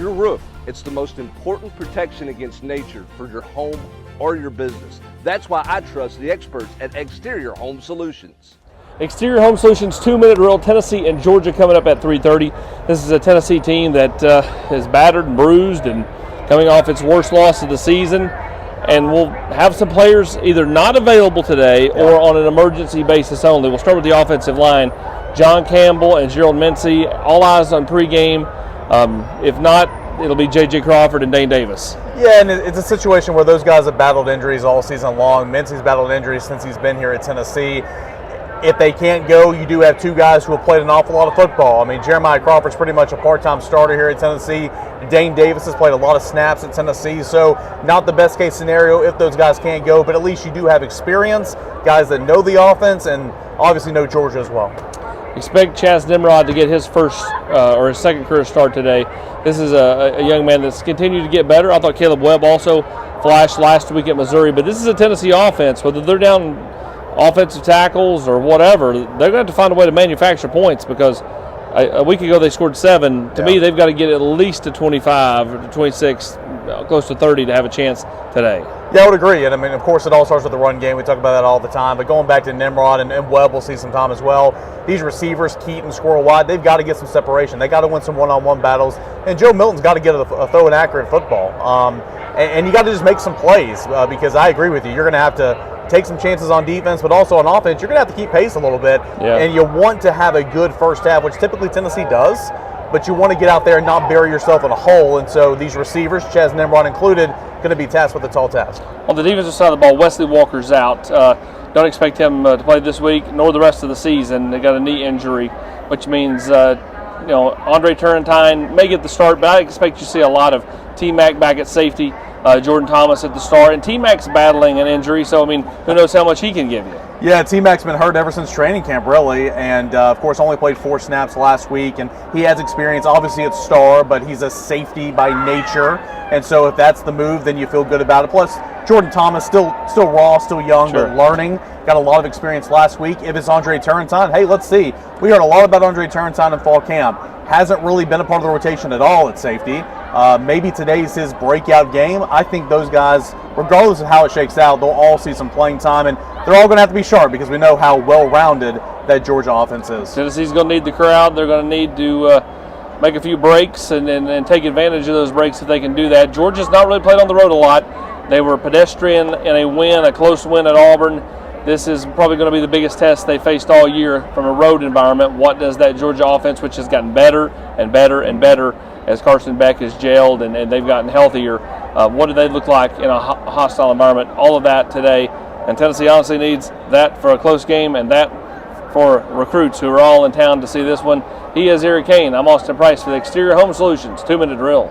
your roof. It's the most important protection against nature for your home or your business. That's why I trust the experts at Exterior Home Solutions. Exterior Home Solutions 2-minute drill, Tennessee and Georgia coming up at 3:30. This is a Tennessee team that is battered and bruised and coming off its worst loss of the season, and we'll have some players either not available today or on an emergency basis only. We'll start with the offensive line. John Campbell and Gerald Mincy, all eyes on pregame. If not, it'll be J.J. Crawford and Dane Davis. Yeah, and it's a situation where those guys have battled injuries all season long. Mincy's battled injuries since he's been here at Tennessee. If they can't go, you do have two guys who have played an awful lot of football. I mean, Jeremiah Crawford's pretty much a part-time starter here at Tennessee. Dane Davis has played a lot of snaps at Tennessee, so not the best case scenario if those guys can't go, but at least you do have experience, guys that know the offense, and obviously know Georgia as well. Expect Chaz Nrod to get his first or his second career start today. This is a young man that's continued to get better. I thought Caleb Webb also flashed last week at Missouri, but this is a Tennessee offense. Whether they're down offensive tackles or whatever, they're going to have to find a way to manufacture points, because a week ago they scored 7. To me, they've got to get at least to 25 or to 26, close to 30 to have a chance today. Yeah, I would agree. And I mean, of course, it all starts with the run game. We talk about that all the time. But going back to Nrod and Webb, we'll see some time as well. These receivers, Keaton, Squirrel White, they've got to get some separation. They got to win some one-on-one battles. And Joe Milton's got to get a throw and accurate football. And you got to just make some plays, because I agree with you. You're going to have to take some chances on defense, but also on offense, you're going to have to keep pace a little bit. Yeah. And you want to have a good first half, which typically Tennessee does, but you want to get out there and not bury yourself in a hole. And so these receivers, Chaz Nrod included, going to be tasked with a tall task. On the defensive side of the ball, Wesley Walker's out. Don't expect him to play this week nor the rest of the season. They got a knee injury, which means Andre Turrentine may get the start, but I expect you to see a lot of T-Mac back at safety. Jordan Thomas at the start, and T-Mac's battling an injury, so I mean, who knows how much he can give you. Yeah, T-Mac's been hurt ever since training camp, really, and of course only played 4 snaps last week, and he has experience. Obviously it's star, but he's a safety by nature, and so if that's the move, then you feel good about it. Plus, Jordan Thomas, still raw, still young, but learning. Got a lot of experience last week. If it's Andre Turrentine, hey, let's see. We heard a lot about Andre Turrentine in fall camp. Hasn't really been a part of the rotation at all at safety. Maybe today's his breakout game. I think those guys, regardless of how it shakes out, they'll all see some playing time, and they're all going to have to be sharp, because we know how well-rounded that Georgia offense is. Tennessee's going to need the crowd. They're going to need to make a few breaks and take advantage of those breaks if they can do that. Georgia's not really played on the road a lot. They were pedestrian in a win, a close win at Auburn. This is probably going to be the biggest test they faced all year from a road environment. What does that Georgia offense, which has gotten better and better and better as Carson Beck has gelled and they've gotten healthier, what do they look like in a hostile environment? All of that today. And Tennessee honestly needs that for a close game, and that for recruits who are all in town to see this one. He is Eric Kane. I'm Austin Price for the Exterior Home Solutions 2-minute drill.